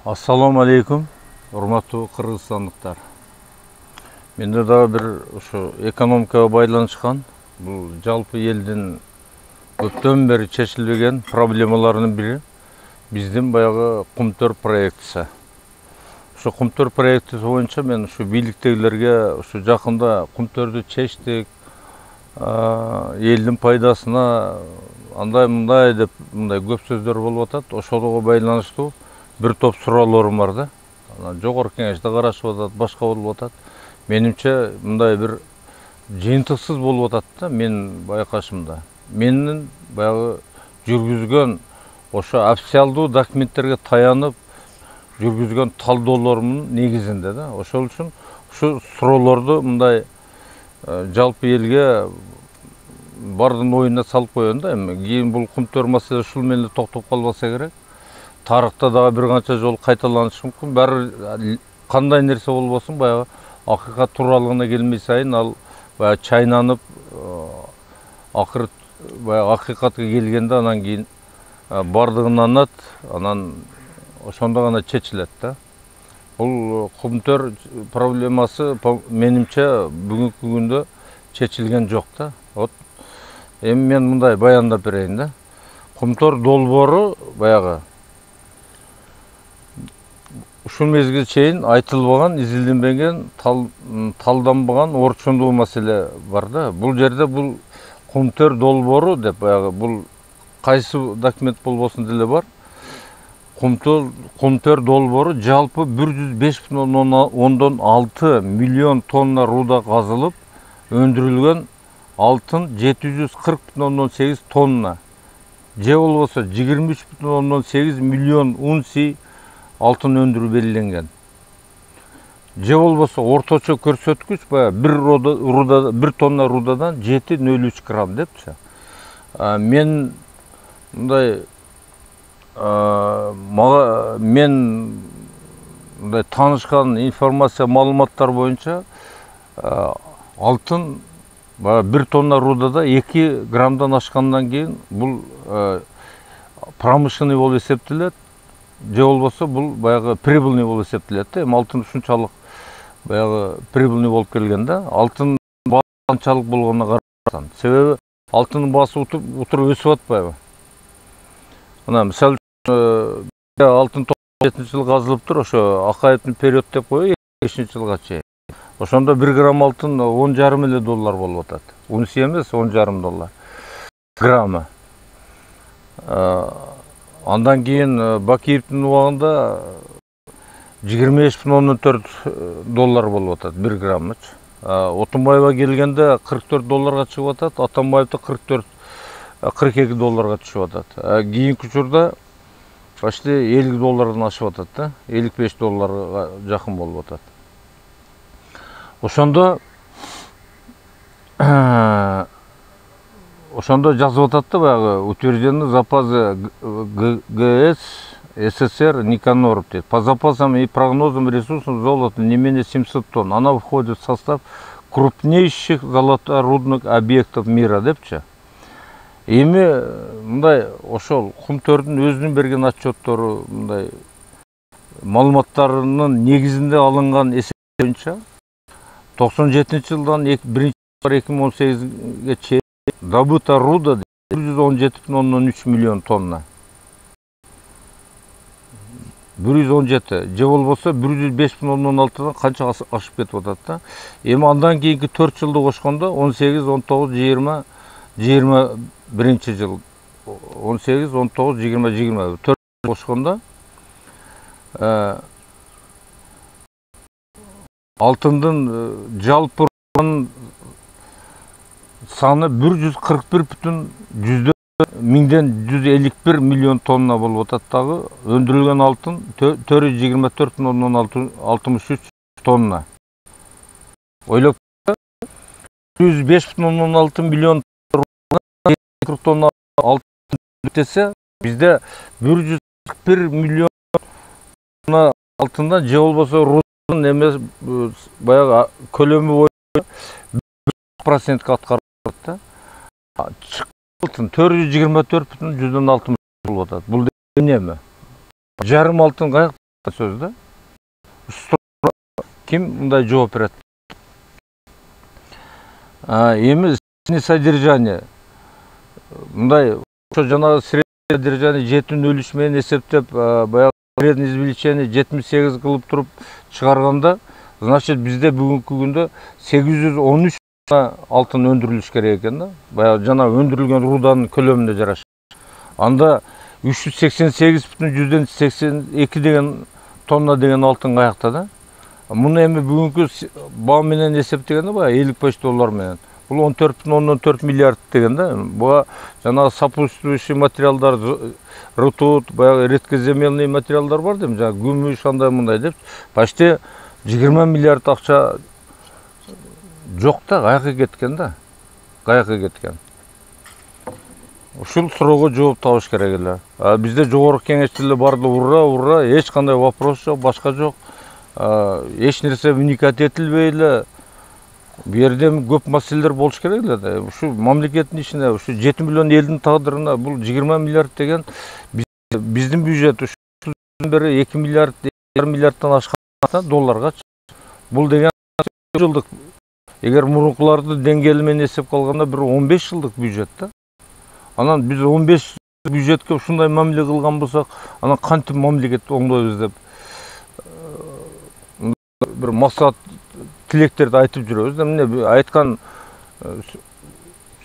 Assalamu алейкум, урматтуу кыргызстандыктар. Менде дагы бир ушу экономикага байланышкан, бул жалпы элдин көптөн бери чечилбеген проблемаларынын бири биздин баягы Кумтөр проектиси. Ушу Кумтөр проектиси боюнча мен ушу бийликтегилерге ушу жакында Кумтөрдү чечтик, элдин пайдасына андай-мындай деп мындай көп сөздөр болуп атат. Ошого байланыштуу bir топ суроолорум бар да. Жогорку кеңеште карашып атат, башка болуп атат. Менимче мындай бир жыйынтыксыз болуп атат да, мен байкашымда. Менин баягы жүргүзгөн ошо официалдуу документтерге таянып жүргүзгөн талдоолорумдун негизинде да. Ошол үчүн ушу суроолорду мындай жалпы элге бардын оюна салып коёюн да. Кийин бул Кумтөр маселеси ушул менен токтоп калбаса керек. Тарыхта дагы бир канча жолу кайталанышы мүмкүн. Баары кандай нерсе болбосун баягы акыйкат тууралыгына келмей сайын ал баягы чайнанып, акыры баягы акыйкатка келгенде анан кийин бардыгын анат, анан ошондо гана чечилет да. Бул Кумтөр проблемасы менимче бүгүнкү күндө чечилген жок да. Вот эми мен мындай баяндап берейин да. Кумтөр долбоору баягы ушул мезгилге чейин айтылбаган, изилденбеген, талданбаган орчундуу маселе бар да. Бул жерде бул Кумтөр долбоору деп баягы бул кайсы документ болбосун деле бар. Кумтөр долбоору жалпы 105,6 миллион тонна руда казылып, өндүрүлгөн алтын 740,8 тонна. Же болбосо 23,8 миллион унций алтын өндүрүү белгиленген. Же болбосо орточо көрсөткүч бир тонна рудадан 7,03 грамм депчи. Мен мындай таанышкан информация, маалыматтар боюнча алтын бир тонна рудада 2 граммдан ашкандан кийин бул промышленный болуп эсептелет. Же болбосо бул баягы прибыльный болуп эсептелет да. Эми алтын ушунчалык баягы прибыльный болуп келген да. Алтын канчалык болгонуна карасаң. Себеби алтындын баасы утуруп өсүп атпайбы? Мына мисалы үчүн алтын 97-жылы казылып тур, ошо Акаевдин период деп коебу, 2005 жылга чейин. Ошондо 1 грамм алтын 10,5 эле доллар болуп атат. Унция эмес, 10,5 доллар граммы. Андан кийин Бакиевдин убагында 25,4 доллар болуп атат 1 граммычы. Отунбаева келгенде 44 долларга чыгып атат, Атамбаевда 42 долларга түшүп атат. Кийинки учурда почти 50 доллардан ашып атат да, 55 долларга жакын болуп атат. Ошондо жазып атат да баягы утверждены запасы ГС СССР Никаноров дейт. По запасам и прогнозам ресурсов золота не менее 700 тонн. Она входит в состав крупнейших золоторудных объектов мира депчи. Эми мындай ошол Кумтөрдүн өзүнүн берген отчеттору мындай маалыматтарынын негизинде алынган эсеп боюнча 97-жылдан 2018-ге чейин добыта руда 117,3 миллион тонна. 117, же болбосо 105,6дан канча ашып кетип атат да. Эми андан кийинки 4 жылды кошкондо 18, 19, 20, 21 жыл 18, 19, 20, 20 4 кошкондо алтындын жалпы саны 141,151 миллион тонна болуп атат дагы. Өндүрүлгөн алтын 424,63 тонна. Ойлоп 105,6 миллион тонна алтын десе, бизде 141 миллион тонна алтындан же болбосо рудын эмес баягы көлөмү боюнча 1% аткарып атат да. алтын 424,60 болуп атат. Бул неме? Жарым алтын каяк сөз да? Ким мындай жооп берет? Эми содержание. Мындай ошо жанагы средний содержание жетим өлүш менен эсептеп, баягы средний извлечение 78 кылып туруп чыгарганда, значит бизде бүгүнкү күндө 813 алтын өндүрүлүш керек экен да. Баягы жана өндүрүлгөн руданын көлөмүнө жараша. Анда 388,82 деген тонна деген алтын каякта да. Муну эми бүгүнкү баа менен эсептегенде баягы $55 менен. Бул 14,4 миллиард деген да. Буга жанагы сопутствующий материалдар, ртуть, баягы редкоземельный материалдар бар дейм, жана күмүш андай мындай деп, почти 20 миллиард акча жок да, каяка кеткен да. Каяка кеткен. Ушул суроого жооп табыш керек эле. Бизде жогорку кеңеште эле барды ура, эч кандай вопрос жок, башка жок. Эч нерсе вникать этилбей эле. Бу жерде көп маселелер болуш керек эле. Ушу мамлекеттин ишине, ушу 7 миллион элдин тагдырына бул 20 миллиард деген биздин бюджет ушул бери 2 миллиард, 2,5 миллиардтан ашкан долларга. Бул деген жылдык, эгер мурункуларды деңгээли менен эсепке алганда бир 15 жылдык бюджет да. Анан биз 15 бюджетке ушундай мамиле кылган болсок, анан кантип мамлекетти оңдойбуз деп бир максат тилектерди айтып жүрөбүз да. Мына айткан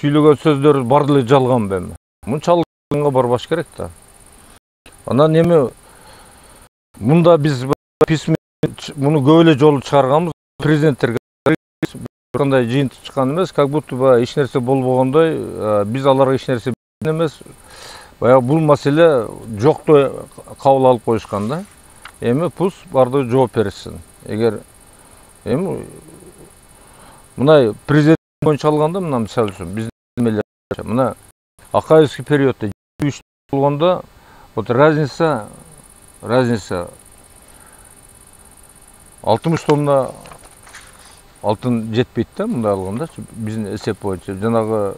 сүйлөгөн сөздөр барды эле жалган эми. Мунчалыкка барбаш керек да. Анан эми мында биз письма муну көп эле жолу чыгарганбыз. Президенттерге кандай жыйынтык чыккан эмес, как будто эч нерсе болбогондой, биз аларга эч нерсе эмес. Баягы бул маселе жоктой кабыл алып коюшкан да. Эми пусть барды жооп беришсин. Эгер эми мына президент боюнча алганда, мына мисалы үчүн биздин мына Акаевский периодто 3 болгондо вот разница 60 тонна алтын жетпейт да, мындай алганда биздин эсеп боюнча жанагы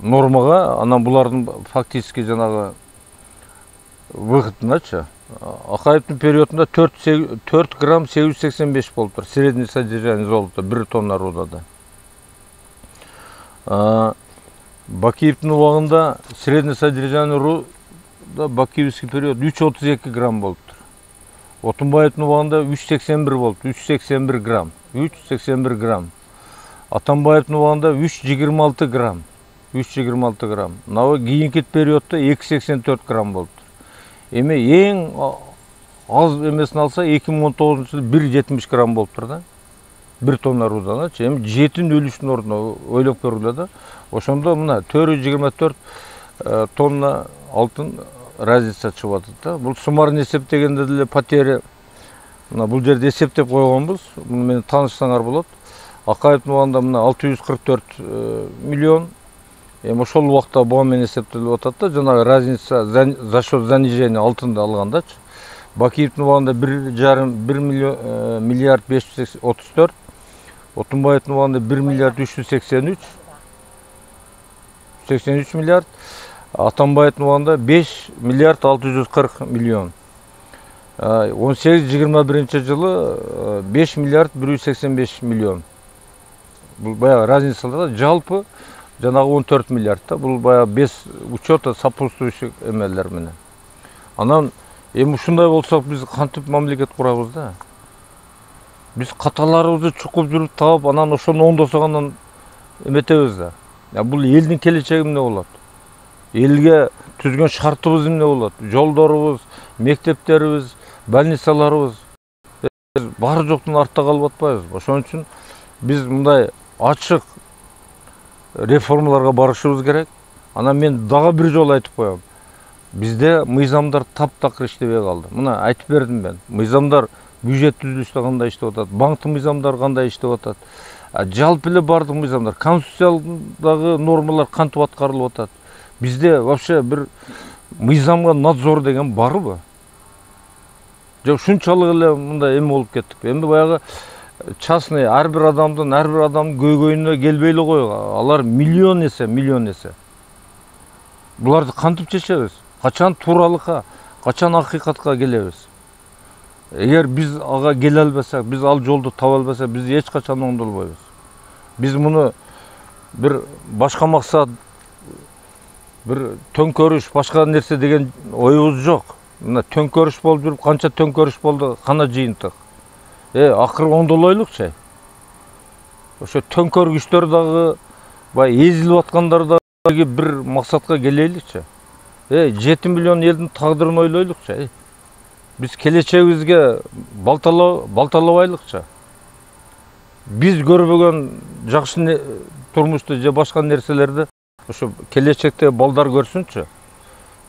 нормага. Анан булардын фактически жанагы выходуначы Акаевдин периодунда 4 грамм 885 болуптур средний содержание золота 1 тонна рудада. Бакиевдин убагында средний содержание руда Бакиевский период 3,32 грамм болуптур. Отунбаевдин убагында 3,81 болуптур, 3,81 грамм. 3,81 грамм. Атамбаевдин убагында 3,26 грамм. 3,26 грамм. Мына кийинки периодто 2,84 грамм болуптур. Эми эң аз эмесин алса 2019-жылы 1,70 грамм болуптур да. 1 тонна руданачы. Эми жетин өлүштүн ордуна ойлоп көргүлө да. Ошондо мына 424 тонна алтын разница чыгып атат да. Бул суммарный эсептегенде деле потери мына бул жерде эсептеп койгонбуз. Муну менен таанышсаңар болот. Акаевдин убагында мына 644 миллион. Эми ошол убакта буга менен эсептелип атат да. Жанагы разница за счет занижения алтынды алгандачы. Бакиевдин убагында 1 миллиард 534. Отунбаевдин убагында 1 миллиард 383 миллиард. Атамбаевдин убагында 5 миллиард 640 миллион. 18-21 жылы 5 миллиард 185 миллион. Бул баягы разницалар жалпы жанагы 14 миллиард да. Бул баягы без учета сопутствующих эмелер менен. Анан эми ушундай болсок биз кантип мамлекет курабыз да. Биз каталарыбызды чукуп жүрүп таап, анан ошону оңдосок анан эметебиз да. Бул элдин келечеги эмне болот? Элге түзгөн шартыбыз эмне болот? Жолдорубуз, мектептерибиз, больницаларыбыз баары жоктун артта калып атпайбызбы? Ошон үчүн биз мындай ачык реформаларга барышыбыз керек. Анан мен дагы бир жолу айтып коем. Бизде мыйзамдар таптакыр иштебей калды. Мына айтып бердим мен. Мыйзамдар бюджет түзүлүштө кандай иштеп атат, банктын мыйзамдары кандай иштеп атат. Жалпы эле бардык мыйзамдар, конституциядагы нормалар кантип аткарылып атат. Бизде вообще бир мыйзамга надзор деген барбы? Жок ушунчалык эле мындай эме болуп кеттик. Эми баягы частный ар бир адамдын көйгөйүнө келбей эле койгу. Алар миллион эсе Буларды кантип чечебиз? Качан тууралыкка, качан акыйкатка келебиз? Эгер биз ага келе албасак, биз ал жолду таба албасак, биз эч качан оңдолбойбуз. Биз муну бир башка максат, бир төңкөрүш, башка нерсе деген оюбуз жок. Мына төңкөрүш болуп жүрүп, канча төңкөрүш болду, кана жыйынтык. Акыры оңдолойлукчу. Ошо төңкөргүчтөр дагы, баягы эзилип аткандар дагы бир максатка келейликчи. 7 миллион элдин тагдырын ойлойлукчу. Biz келечегибизге балталабайлыкчы. Biz көрбөгөн жакшы турмушту же башка нерселерди ошо келечекте балдар көрсүнчү.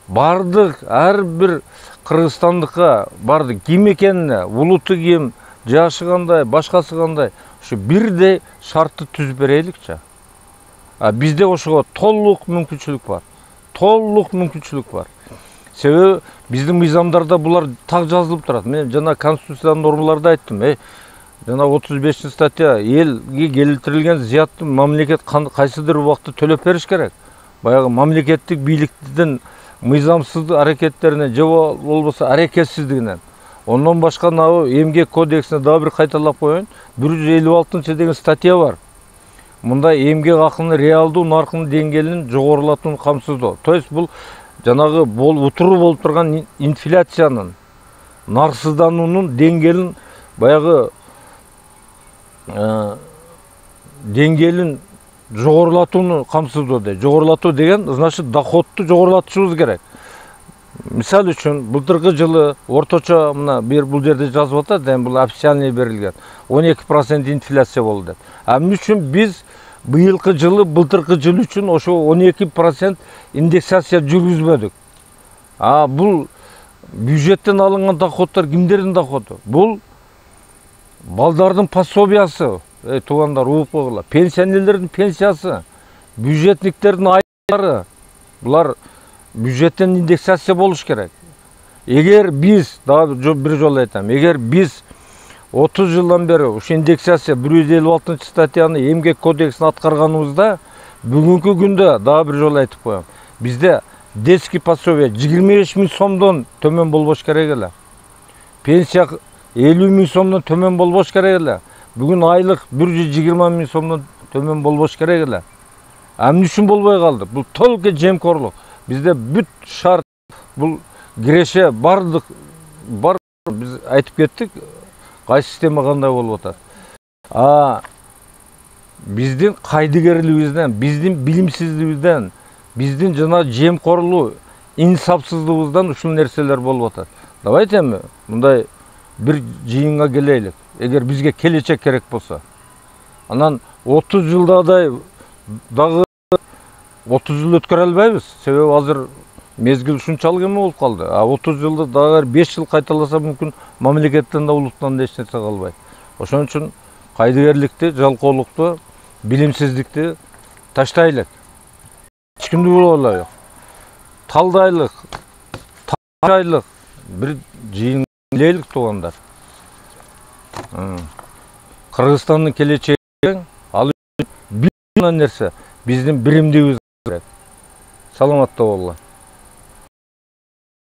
Бардык ар бир кыргызстандыкка бардык ким экенине, улуту ким, жашы кандай, башкасы кандай, ошо бирдей шартты түзүп берейликчи. Бизде ошого толук мүмкүнчүлүк бар. Толук мүмкүнчүлүк бар. Себеби биздин мыйзамдарда булар так жазылып турат. Мен жана конституциянын нормаларында айттым. Жана 35 статья элге келтирилген зыятты мамлекет кайсыдыр убакытта төлөп бериш керек. Баягы мамлекеттик бийликтин мыйзамсыз аракеттерине же болбосо аракетсиздигинен. Ondan башка эмгек кодексине дагы бир кайталап коеюн. 156 деген статья бар. Мында эмгек акынын реалдуу наркынын деңгээлин жогорулатууну камсыздоо. То есть бул жанагы утуруу болуп турган инфляциянын, нарксыздануунун деңгээлин баягы деңгээлин жогорулатууну камсыздоо дейт. Жогорулатуу деген значит доходту жогорулатышыбыз керек. Мисал үчүн былтыркы жылы орточо мына бул жерде жазып атат, бул официальный берилген 12% инфляция болду деп. Эмне үчүн биз быйылкы жылы былтыркы жыл үчүн ошо 12% индексация жүргүзбөдүк? Бул бюджеттен алынган доходдор кимдердин доходу? Бул балдардын пособиясы, туугандар угуп койгула. Пенсионерлердин пенсиясы, бюджетниктердин айлары. Булар бюджеттен индексация болуш керек. Эгер биз, дагы бир жолу айтам, эгер биз 30 жылдан бери ушу индексация 156 статьяны эмгек кодексин аткарганыбызда бүгүнкү күндө дагы бир жолу айтып коем. Бизде детский пособие 25 000 сомдон төмөн болбош керек эле. Пенсия 50 000 сомдон төмөн болбош керек эле. Бүгүн айлык 120 000 сомдон төмөн болбош керек эле. Эмне үчүн болбой калды? Бул толук жемкорлук. Бизде бүт шарт, бул киреше бардык биз айтып кеттик. Кайсы система кандай болуп атат? Биздин кайдыгерлигибизден, биздин билимсиздигибизден, биздин жана жемкорлуу, инсапсыздыгыбыздан ушул нерселер болуп атат. Давайте эми мындай бир жыйынга келелик. Эгер бизге келечек керек болсо, анан 30 жылдадай дагы 30 жыл өткөрө албайбыз. Себеби азыр мезгил ушунчалык эме болуп калды. 30 жылда дагы 5 жыл кайталаса мүмкүн мамлекеттен да улуттан да эч нерсе калбайт. Ошон үчүн кайдыгерликти, жалкоолукту, билимсиздикти таштайлык. Эч кимди булбайлык. Талдайлык, тажайлык бир жыйын элелик туугандар. Кыргызстандын келечеги ал бир нерсе биздин биримдигибиз керек. Саламатта болгула.